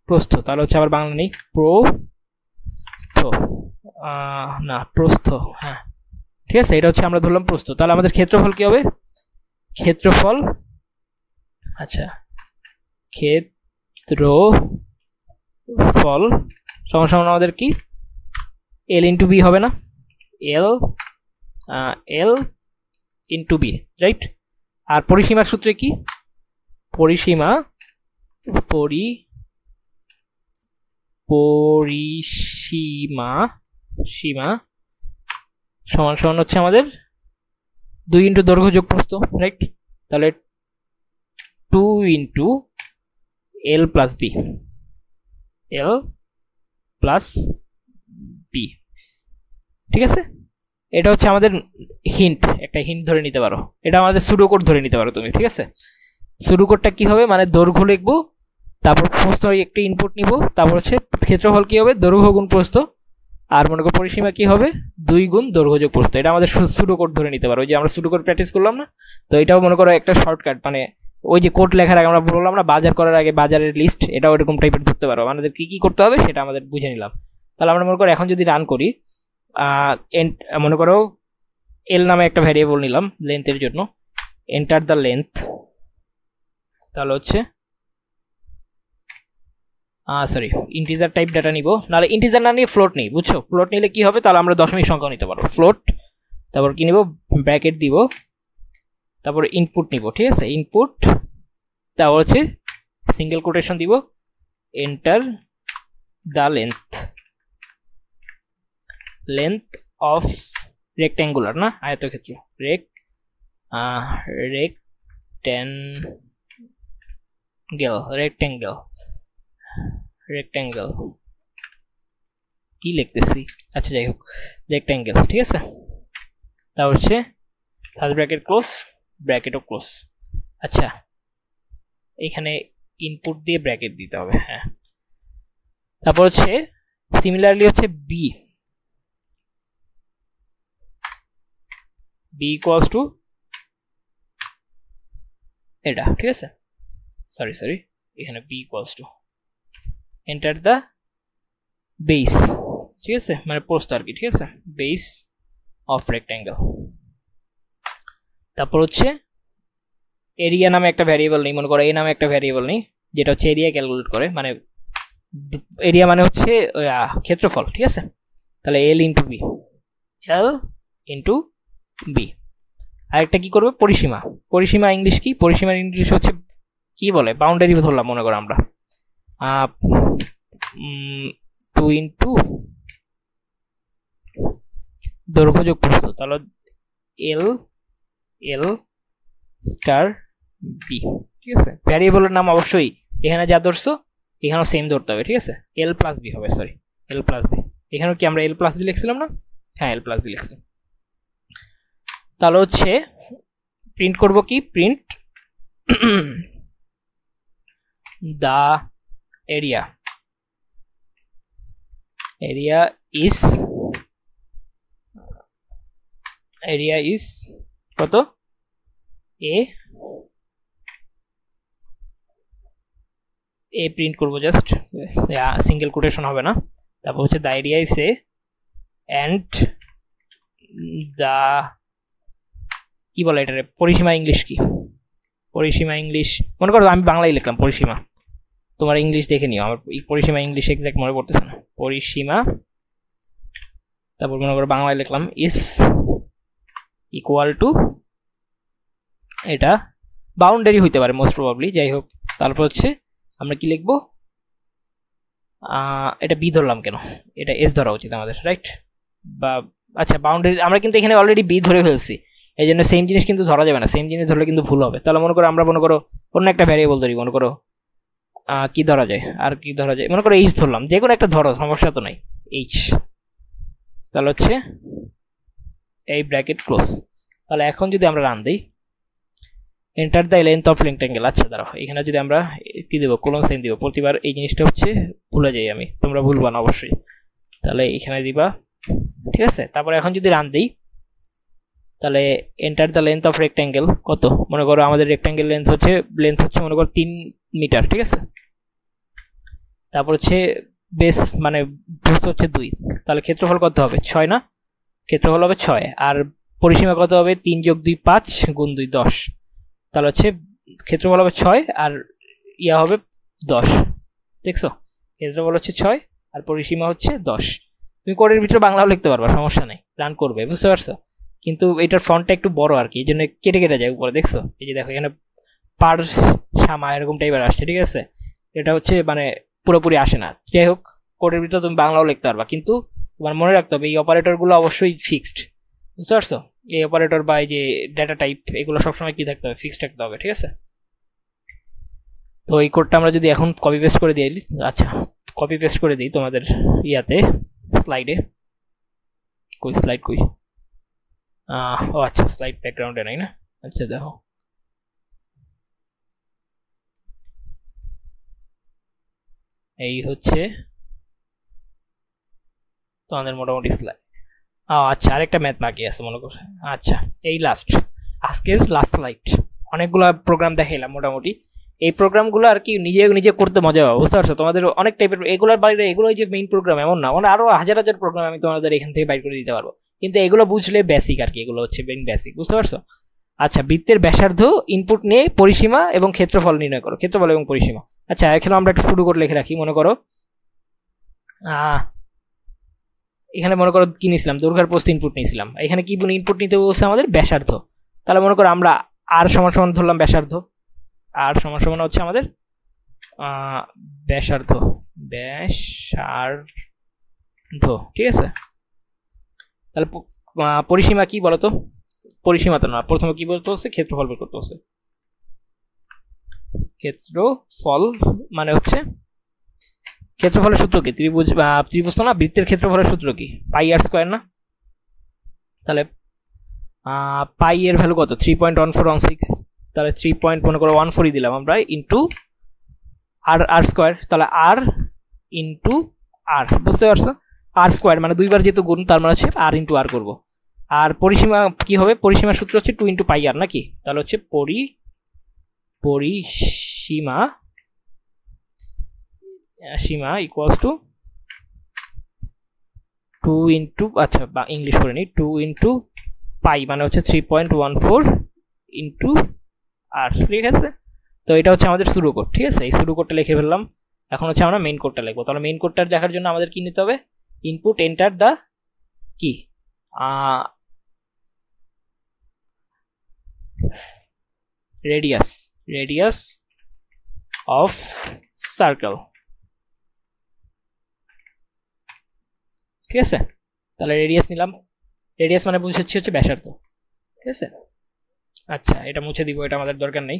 প্রস্থ, তাহলে হচ্ছে আবার বাংলা নেই, প্রস্থ, হ্যাঁ ঠিক আছে, এটা হচ্ছে আমরা ধরলাম প্রস্থ। তাহলে আমাদের ক্ষেত্রফল কি হবে, ক্ষেত্রফল, আচ্ছা ক্ষেত্রফল সমান সমান আমাদের কি এল ইন্টু বি হবে না, এল এল ইন্টু বি, রাইট? আর পরিসীমার সূত্রে কি, পরিসীমা সীমা সমান সমান হচ্ছে আমাদের 2 ইন্টু দৈর্ঘ্য যোগ প্রস্থ, রাইট? তাহলে 2 ইন্টু এল প্লাস বি, এল প্লাস বি, ঠিক আছে? এটা হচ্ছে আমাদের হিন্ট, একটা হিন্ট ধরে নিতে পারো, এটা আমাদের সুডোকোড ধরে নিতে পারো তুমি, ঠিক আছে? সুডোকোডটা কি হবে, মানে দৈর্ঘ্য লিখবো, তারপর প্রস্থ একটা ইনপুট নিব, তারপর হচ্ছে ক্ষেত্রফল কি হবে, দৈর্ঘ্য গুণ প্রস্থ, আর মনে করো পরিসীমা কি হবে, 2 গুণ দৈর্ঘ্য যোগ প্রস্থ। এটা আমাদের সুডোকোড ধরে নিতে পারো, ওই যে আমরা সুডোকোড প্র্যাকটিস করলাম না, তো এটাও মনে করো একটা শর্টকাট, মানে ওই যে কোড লেখার আগে আমরা বললাম না বাজার করার আগে বাজারের লিস্ট, এটাও এরকম টাইপের ধরতে পারো, আমাদের কি কি করতে হবে সেটা আমাদের বুঝে নিলাম। তাহলে আমরা মনে করো এখন যদি রান করি, মনে করো এল নামে একটা ভ্যারিয়েবল নিলাম লেন্থের জন্য, এন্টার দ্য লেন্থ, তাহলে হচ্ছে সরি ইন্টিজার টাইপ ডাটা নিব, নাহলে ইন্টিজার না নিয়ে ফ্লোট নিই, বুঝছো? ফ্লোট নিলে কি হবে, তাহলে আমরা দশমিক সংখ্যা নিতে পারবো, ফ্লোট, তারপর কি নিব, ব্র্যাকেট দিব, তারপর ইনপুট নিব, ঠিক আছে? ইনপুট, তারপর হচ্ছে সিঙ্গেল কোটেশন দিব, enter the length of rectangular, না আয়তক্ষেত্র, রেক্ট্যাঙ্গেল কি লিখতেছি, আচ্ছা যাই হোক, রেক্ট্যাঙ্গেল, ঠিক আছে? তারপর হচ্ছে ফার্স্ট ব্র্যাকেট ক্লোজ, ব্র্যাকেটও ক্লোজ। আচ্ছা এখানে ইনপুট দিয়ে ব্র্যাকেট দিতে হবে, হ্যাঁ। তারপর হচ্ছে সিমিলারলি হচ্ছে বি ইকুয়ালস টু এটা, ঠিক আছে? সরি এখানে B equals to enter the base, ঠিক আছে? মানে প্রস্থ আর কি, ঠিক আছে? Base of rectangle. তারপর হচ্ছে এরিয়া নামে একটা ভ্যারিয়েবল নেই, মনে করো এ নামে একটা ভ্যারিয়েবল নেই, যেটা হচ্ছে এরিয়া ক্যালকুলেট করে, মানে এরিয়া মানে হচ্ছে ক্ষেত্রফল, ঠিক আছে? তাহলে এল ইন্টু বি। আরেকটা কি করবে, পরিসীমা ইংলিশ কি, পরিসীমার ইংলিশ হচ্ছে কি বলে, বাউন্ডারি ধরলাম মনে করো আমরা, 2 ইন্টু দৈর্ঘ্য যোগ প্রস্থ, তাহলে এল স্টার বি, ঠিক আছে? ভ্যারিয়েবলের নাম অবশ্যই এখানে যা ধরছো এখানেও সেম ধরতে হবে, ঠিক আছে? এল প্লাস বি হবে, সরি এল প্লাস বি, এখানেও কি আমরা এল প্লাস বি লিখছিলাম না? হ্যাঁ এল প্লাস বি লিখছিলাম। তাহলে হচ্ছে প্রিন্ট করব কি, প্রিন্ট দা এরিয়া ইজ কত, এ প্রিন্ট করবো, জাস্ট সিঙ্গেল কোটেশন হবে না। তারপর হচ্ছে the area is a and the কি বলে এটারে, পরিসীমা ইংলিশ কি, পরিসীমা ইংলিশ মনে করো আমি বাংলায় লিখলাম পরিসীমা, তোমার ইংলিশ দেখে নিও, আমার পরিসীমা ইংলিশ এক্সাক্ট মনে পড়তেছে না, পরিসীমা, তারপর মনে করো বাংলায় লিখলাম ইজ ইকুয়াল টু, এটা বাউন্ডারি হইতে পারে মোস্ট প্রবাবলি, যাই হোক। তারপর হচ্ছে আমরা কি লিখবো, এটা বি ধরলাম কেন, এটা এস ধরা উচিত আমাদের, রাইট? বা আচ্ছা বাউন্ডারি আমরা কিন্তু এখানে অলরেডি বি ধরে ফেলছি, এই জন্য সেম জিনিস কিন্তু ধরা যাবে না, সেম জিনিস ধরলে কিন্তু ভুল হবে। তাহলে মনে করো আমরা মনে করো অন্য একটা ভ্যারিয়েবল ধরি, মনে করো কি ধরা যায়, আর কি ধরা যায়, মনে করো এইচ ধরলাম, যে কোনো একটা ধরো, সমস্যা তো নাই, এইচ। তাহলে হচ্ছে এই ব্র্যাকেট ক্লোজ। তাহলে এখন যদি আমরা রান দিই, enter the length of rectangle, আচ্ছা দাঁড়াও এখানে যদি আমরা কি দেবো, কোলন সাইন দিব, প্রতিবার এই জিনিসটা হচ্ছে ভুলে যাই আমি, তোমরা ভুলবা না অবশ্যই। তাহলে এখানে দিবা, ঠিক আছে? তারপরে এখন যদি রান দিই, তাহলে enter the length of rectangle কত, মনে করো আমাদের রেক্ট্যাঙ্গেল লেন্থ হচ্ছে মনে করো 3 মিটার, ঠিক আছে? তারপর হচ্ছে বেস মানে প্রস্থ হচ্ছে 2, তাহলে ক্ষেত্রফল কত হবে, 6 না? ক্ষেত্রফল হবে 6, আর পরিসীমা কত হবে, 3 + 2 5 গুণ 2 10, তাহলে হচ্ছে ক্ষেত্রফল হবে 6 আর ইয়া হবে 10, দেখছো? ক্ষেত্রফল হচ্ছে 6 আর পরিসীমা হচ্ছে 10, তুমি কোডের ভিতরে বাংলাও লিখতে পারবা, সমস্যা নেই, রান করবে, বুঝতে পারছো? কিন্তু এটার ফন্টটা একটু বড় আর কি, এই জন্য কেটে কেটে যায় উপরে, দেখছো? এই যে দেখো এখানে পার সামা এরকম টাইপের আসছে, ঠিক আছে? এটা হচ্ছে মানে পুরোপুরি আসে না। যাই হোক, কোডের ভিতরে তুমি বাংলাও লিখতে পারবা, কিন্তু তোমার মনে রাখতে হবে এই অপারেটরগুলো অবশ্যই ফিক্সড, বুঝতে পারছো? এই অপারেটর বা এই যে ডেটা টাইপ এগুলো সবসময় কি থাকতে হবে, ফিক্সড থাকতে হবে, ঠিক আছে? তো এই কোডটা আমরা যদি এখন কপি পেস্ট করে দিই, আচ্ছা কপি পেস্ট করে দিই তোমাদের ইয়াতে স্লাইডে, কই স্লাইড কই, ও আচ্ছা স্লাইড ব্যাকগ্রাউন্ডে নাই না, আচ্ছা দেখো এই হচ্ছে তোমাদের মোটামুটি স্লাইড। আচ্ছা আরেকটা ম্যাথ বাকি আছে মনে করো, আচ্ছা এই আজকের লাস্ট স্লাইড। অনেকগুলো প্রোগ্রাম দেখাইলাম মোটামুটি, এই প্রোগ্রামগুলো আর কি নিজে নিজে করতে মজা হবে, বুঝতে পারছো? তোমাদের অনেক টাইপের এগুলোর বাইরে, এগুলো যে মেইন প্রোগ্রাম এমন না, মানে আরো হাজার হাজার প্রোগ্রাম আমি তোমাদের এখান থেকে বাইর করে দিতে পারবো, কিন্তু এগুলো বুঝলে বেসিক আর কি, এগুলো হচ্ছে মেইন বেসিক, বুঝতে পারছো? আচ্ছা, বৃত্তের ব্যাসার্ধ ইনপুট নিয়ে পরিসীমা এবং ক্ষেত্রফল নির্ণয় করো, ক্ষেত্রফল এবং পরিসীমা। আচ্ছা এখানে আমরা একটা শুরু করে লিখে রাখি, মনে করো এখানে মনে করো কি নিয়েছিলাম, দৈর্ঘ্যের প্রস্থ ইনপুট নিয়েছিলাম, এখানে কি ইনপুট নিতে বলছে আমাদের, ব্যাসার্ধ। তাহলে মনে করো আমরা আর সমান সমান ধরলাম ব্যাসার্ধ, আর সমান সমান হচ্ছে আমাদের ব্যাসার্ধ, ঠিক আছে? তাহলে পরিসীমা কি বলতো, পরিসীমা তো না, প্রথমে কি বলতে হচ্ছে, ক্ষেত্রফল বের করতে হচ্ছে। ক্ষেত্রফল মানে হচ্ছে, ক্ষেত্রফলের সূত্র কি, ত্রিভুজ তো না, বৃত্তের ক্ষেত্রফলের সূত্র কি, পাই আর স্কয়ার না? তাহলে পাই এর ভ্যালু কত, 3.1416, তাহলে 3 মনে করো 14 দিলাম আমরা, ইন্টু আর স্কয়ার, তাহলে আর ইন্টু আর, বুঝতে পারছো? আর স্কয়ার মানে দুইবার যেহেতু গুণ, তার মানে হচ্ছে আর ইন্টু আর করবো। আর পরিসীমা কি হবে, পরিসীমার সূত্র হচ্ছে 2 ইন্টু পাই আর নাকি, তাহলে হচ্ছে সীমা ইকুয়ালস টু 2 ইন্টু, আচ্ছা বা ইংলিশ করে নিই, 2 ইন্টু পাই মানে হচ্ছে 3.14 ইন্টু আর, ঠিক আছে? তো এটা হচ্ছে আমাদের শুরু কোড, ঠিক আছে? এই শুরু কোডটা লিখে ফেললাম। এখন হচ্ছে আমরা মেইন কোডটা লিখবো। তাহলে মেইন কোডটা দেখার জন্য আমাদের কি নিতে হবে, ইনপুট এন্টার দা কি রেডিয়াস অফ সার্কেল, ঠিক আছে? তাহলে রেডিয়াস নিলাম, রেডিয়াস মানে বুঝাচ্ছি হচ্ছে ব্যাসার্ধ, ঠিক আছে? আচ্ছা এটা মুছে দিব, এটা আমাদের দরকার নেই।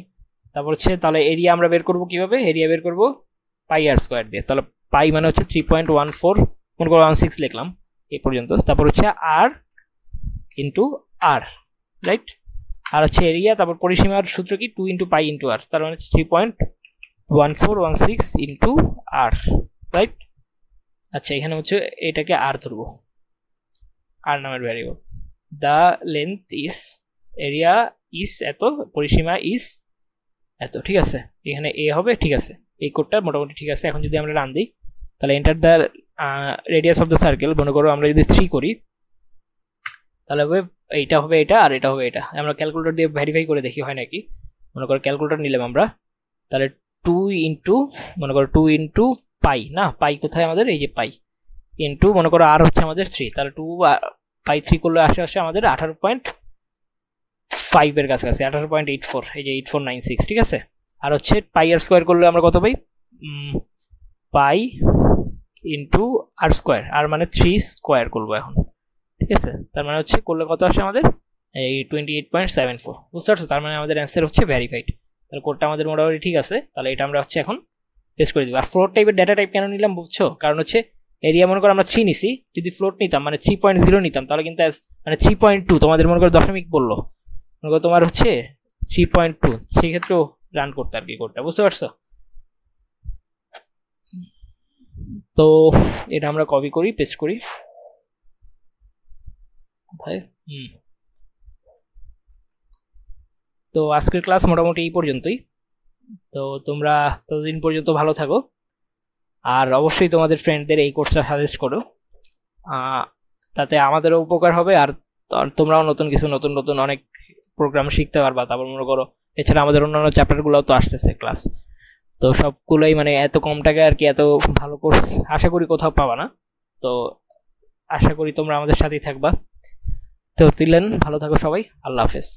তারপর হচ্ছে তাহলে এরিয়া আমরা বের করবো কিভাবে, এরিয়া বের করবো পাই আর স্কোয়ার দিয়ে। তাহলে পাই মানে হচ্ছে 3.14 মনে করো 16 লিখলাম এই পর্যন্ত। তারপর হচ্ছে আর ইন্টু আর, রাইট? আর হচ্ছে এরিয়া, তারপর পরিসীমার সূত্র কি, 2 ইন্টু পাই ইন্টু আর, তার মানে 3.1416 ইন্টু আর, রাইট? আচ্ছা এখানে হচ্ছে এটাকে আর ধরবো, আর নামের variable. The length is, area is এত, পরিসীমা ইজ এত, ঠিক আছে? এখানে এ হবে, ঠিক আছে? এই কোডটা মোটামুটি ঠিক আছে। এখন যদি আমরা রান দিই, তাহলে enter the radius of the circle, মনে করো আমরা যদি 3 করি, তাহলে হবে এইটা হবে এটা, আর এটা হবে এটা। আমরা ক্যালকুলেটর দিয়ে ভেরিফাই করে দেখি হয় নাকি। মনে করো ক্যালকুলেটর নিলাম আমরা, তাহলে 2 ইন্টু মনে করো 2 ইন্টু পাই, না পাই কোথায় আমাদের, এই যে পাই, ইন্টু মনে করো আর হচ্ছে আমাদের 3, তাহলে 2 পাই 3 করলে আসে আমাদের 18.5 এর কাছাকাছি, 18.84, এই যে 8496, ঠিক আছে? আর হচ্ছে পাই আর স্কোয়ার করলে আমরা কত পাই, পাই ইন্টু আর স্কোয়ার, আর মানে 3 স্কোয়ার করবো এখন, ঠিক আছে? তার মানে হচ্ছে করলে কত আসে আমাদের, এই 28.74, বুঝতে পারছো? তার মানে আমাদের অ্যান্সার হচ্ছে ভেরিফাইড। তাহলে কোডটা আমাদের মোটামুটি ঠিক আছে। তাহলে এটা আমরা হচ্ছে এখন পেস্ট করে দিব। আর ফ্লোট টাইপের ডেটা টাইপ কেন নিলাম বুঝছো? কারণ হচ্ছে এরিয়া মনে করো আমরা 3 নিছি, যদি ফ্লোট নিতাম মানে 3.0 নিতাম, তাহলে কিন্তু মানে 3.2 তোমাদের মনে করো দশমিক বললো, মনে করো তোমার হচ্ছে 3.2, সেই ক্ষেত্রেও রান করতে আর কি কোডটা, বুঝতে পারছো? তো এটা আমরা কপি করি, পেস্ট করি, তো আজকের ক্লাস মোটামুটি এই পর্যন্তই। তো তোমরা ততদিন পর্যন্ত ভালো থাকো, আর অবশ্যই তোমাদের ফ্রেন্ডদের এই কোর্সটা সাজেস্ট করো, তাতে আমাদেরও উপকার হবে, আর তোমরাও নতুন কিছু নতুন নতুন অনেক প্রোগ্রাম শিখতে পারবা। তারপর মনে করো এছাড়া আমাদের অন্যান্য চ্যাপ্টারগুলোও তো আসতেছে ক্লাস, তো সবগুলোই মানে এত কম টাকায় আর কি এত ভালো কোর্স আশা করি কোথাও পাবা না। তো আশা করি তোমরা আমাদের সাথেই থাকবা। তো তিলেন ভালো থাকো সবাই, আল্লাহ হাফেজ।